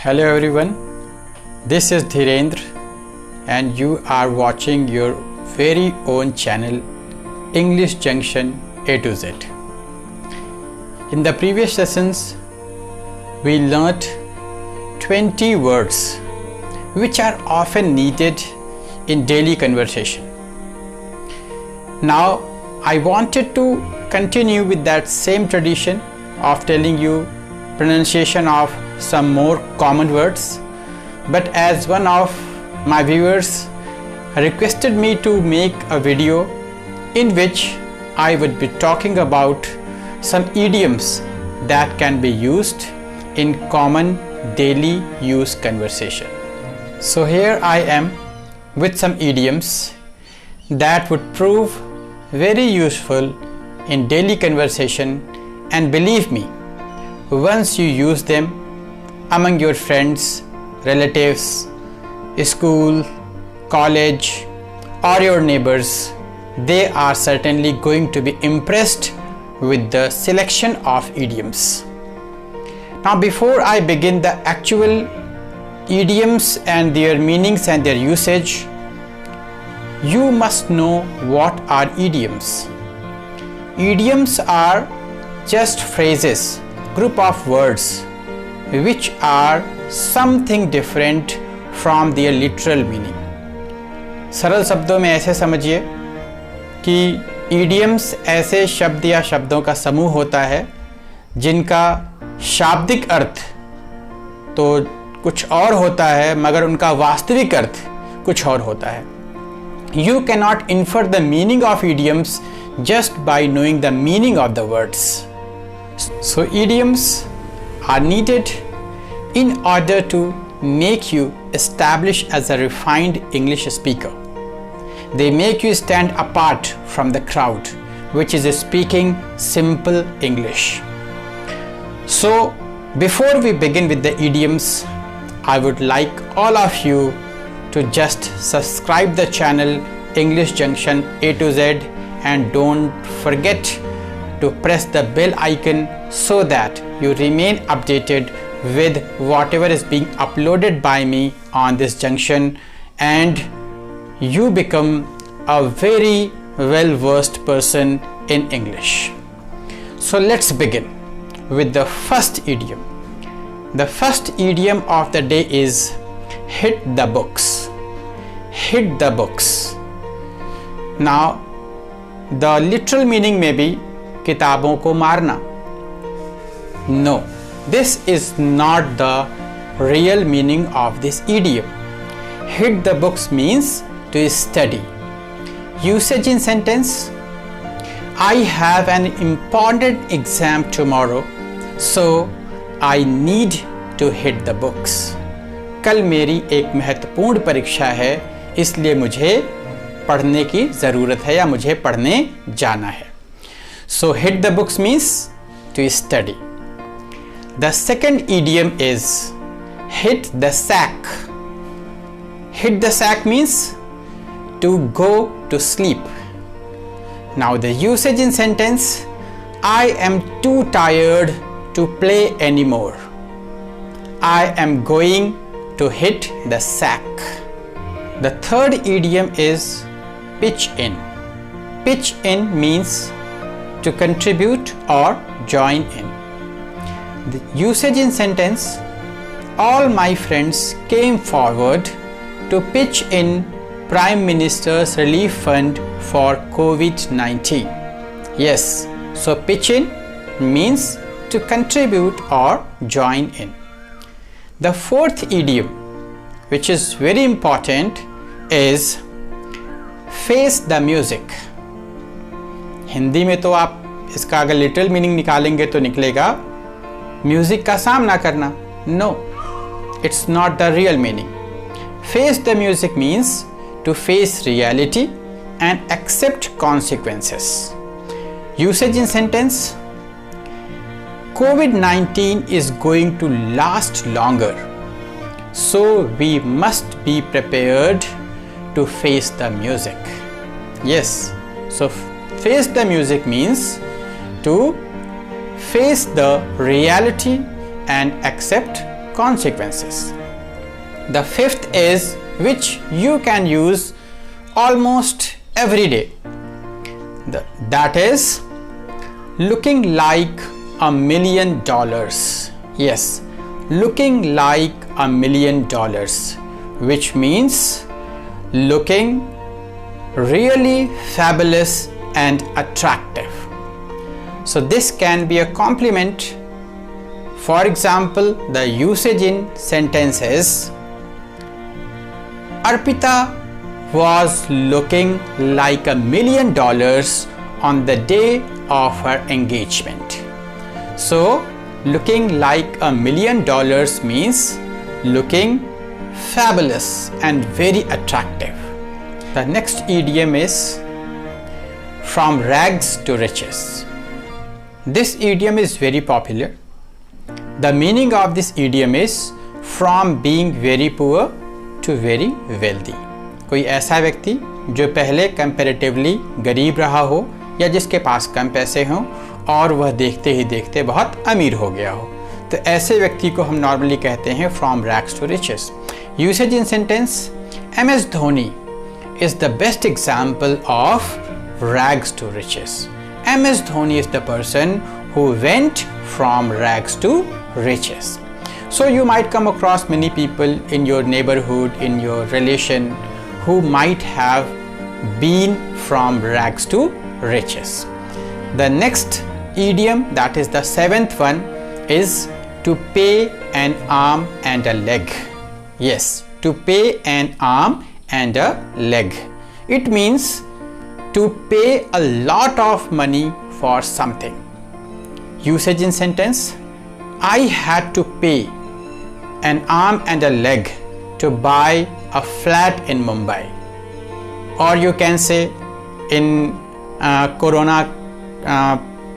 Hello everyone, this is Dhirendra and you are watching your very own channel English Junction A to Z. In the previous sessions, we learnt 20 words which are often needed in daily conversation. Now, I wanted to continue with that same tradition of telling you pronunciation of some more common words, but as one of my viewers requested me to make a video in which I would be talking about some idioms that can be used in common daily use conversation. So here I am with some idioms that would prove very useful in daily conversation, and believe me, once you use them among your friends, relatives, school, college, or your neighbors, they are certainly going to be impressed with the selection of idioms. Now, before I begin the actual idioms and their meanings and their usage, you must know what are idioms. Idioms are just phrases, group of words which are something different from their literal meaning. सरल शब्दों में ऐसे समझिए कि idioms ऐसे शब्द या शब्दों का समूह होता है जिनका शाब्दिक अर्थ तो कुछ और होता है मगर उनका वास्तविक अर्थ कुछ और होता है. You cannot infer the meaning of idioms just by knowing the meaning of the words. So idioms are needed in order to make you establish as a refined English speaker. They make you stand apart from the crowd which is speaking simple English. So before we begin with the idioms, I would like all of you to just subscribe the channel English Junction A to Z and don't forget to press the bell icon so that you remain updated with whatever is being uploaded by me on this junction and you become a very well versed person in English. So let's begin with the first idiom. The first idiom of the day is hit the books. Hit the books. Now, the literal meaning may be किताबों को मारना. No, this is not the real meaning of this idiom. Hit the books means to study. Usage in sentence: I have an important exam tomorrow, so I need to hit the books. कल मेरी एक महत्वपूर्ण परीक्षा है, इसलिए मुझे पढ़ने की ज़रूरत है या मुझे पढ़ने जाना है. So hit the books means to study. The second idiom is hit the sack. Hit the sack means to go to sleep. Now the usage in sentence: I am too tired to play anymore. I am going to hit the sack. The third idiom is pitch in. Pitch in means to contribute or join in. The usage in sentence: all my friends came forward to pitch in Prime Minister's Relief Fund for COVID-19. Yes, so pitch in means to contribute or join in. The fourth idiom, which is very important, is face the music. Hindi में तो आप इसका अगर literal meaning निकालेंगे तो निकलेगा music का सामना करना. No, it's not the real meaning. Face the music means to face reality and accept consequences. Usage in sentence: COVID-19 is going to last longer, so we must be prepared to face the music. Yes, so face the music means to face the reality and accept consequences. The fifth is, which you can use almost every day. That is looking like $1 million. Yes, looking like $1 million, which means looking really fabulous and attractive. So this can be a compliment. For example, the usage in sentence is, Arpita was looking like $1 million on the day of her engagement. So looking like $1 million means looking fabulous and very attractive. The next idiom is from rags to riches. This idiom is very popular. The meaning of this idiom is from being very poor to very wealthy. कोई ऐसा व्यक्ति जो पहले comparatively गरीब रहा हो या जिसके पास कम पैसे हों और वह देखते ही देखते बहुत अमीर हो गया हो, तो ऐसे व्यक्ति को हम नॉर्मली कहते हैं from rags to riches. Usage in sentence, MS Dhoni is the best example of rags to riches. MS Dhoni is the person who went from rags to riches. So you might come across many people in your neighborhood, in your relation, who might have been from rags to riches. The next idiom, that is the seventh one, is to pay an arm and a leg. Yes, to pay an arm and a leg. It means to pay a lot of money for something. Usage in sentence, I had to pay an arm and a leg to buy a flat in Mumbai. Or you can say in Corona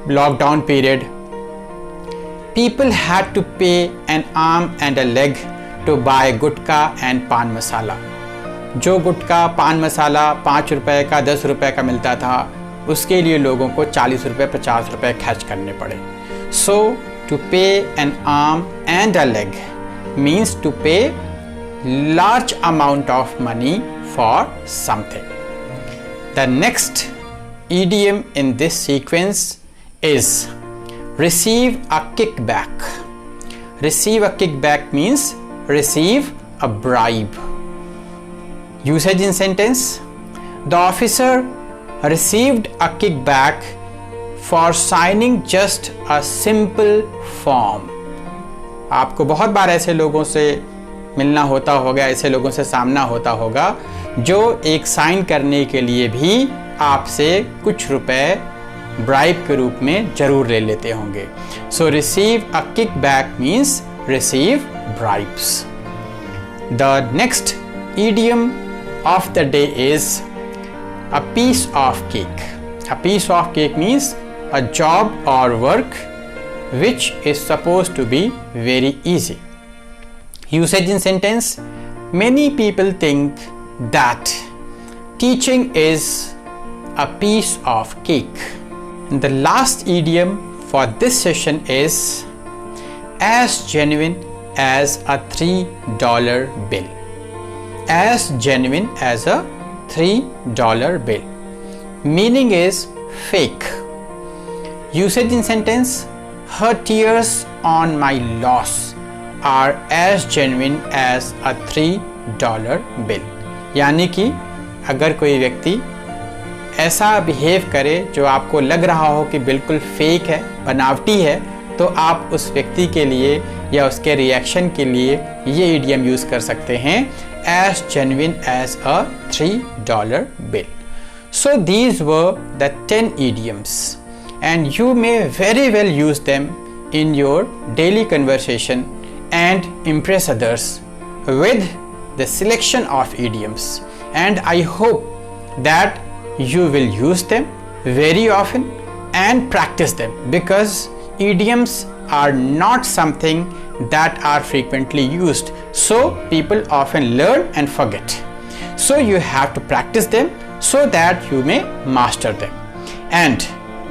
lockdown period, people had to pay an arm and a leg to buy gutkha and पान मसाला. जो गुटखा पान मसाला 5 रुपए का 10 रुपए का मिलता था, उसके लिए लोगों को 40 रुपए 50 रुपए खर्च करने पड़े. So to pay an arm and a leg means to pay large amount of money for something. The next idiom in this sequence is receive a kickback. Receive a kickback means receive a bribe. Usage in sentence, the officer received a kickback for signing just a simple form. आपको बहुत बार ऐसे लोगों से मिलना होता होगा, ऐसे लोगों से सामना होता होगा जो एक साइन करने के लिए भी आपसे कुछ रुपए ब्राइब के रूप में जरूर ले लेते होंगे. So receive a kickback means receive bribes. The next idiom of the day is a piece of cake. A piece of cake means a job or work which is supposed to be very easy. Usage in sentence, many people think that teaching is a piece of cake. And the last idiom for this session is as genuine as a $3 bill. As genuine as a $3 bill. Meaning is fake. Usage in sentence, her tears on my loss are as genuine as a $3 bill. यानी कि अगर कोई व्यक्ति ऐसा behave करे जो आपको लग रहा हो कि बिल्कुल फेक है, बनावटी है, तो आप उस व्यक्ति के लिए या उसके रिएक्शन के लिए ये इडियम यूज कर सकते हैं as genuine as a $3 bill. So these were the 10 idioms and you may very well use them in your daily conversation and impress others with the selection of idioms, and I hope that you will use them very often and practice them, because idioms are not something that are frequently used, so people often learn and forget. So you have to practice them so that you may master them. And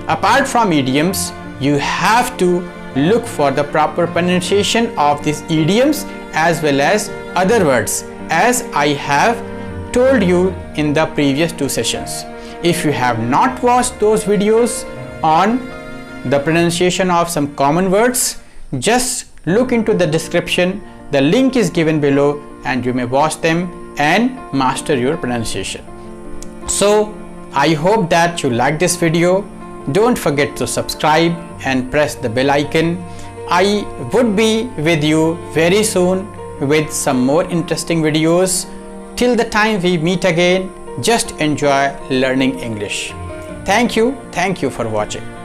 apart from idioms, you have to look for the proper pronunciation of these idioms as well as other words, as I have told you in the previous 2 sessions. If you have not watched those videos on the pronunciation of some common words, just look into the description. The link is given below and you may watch them and master your pronunciation. So I hope that you like this video. Don't forget to subscribe and press the bell icon. I would be with you very soon with some more interesting videos. Till the time we meet again, just enjoy learning English. Thank you for watching.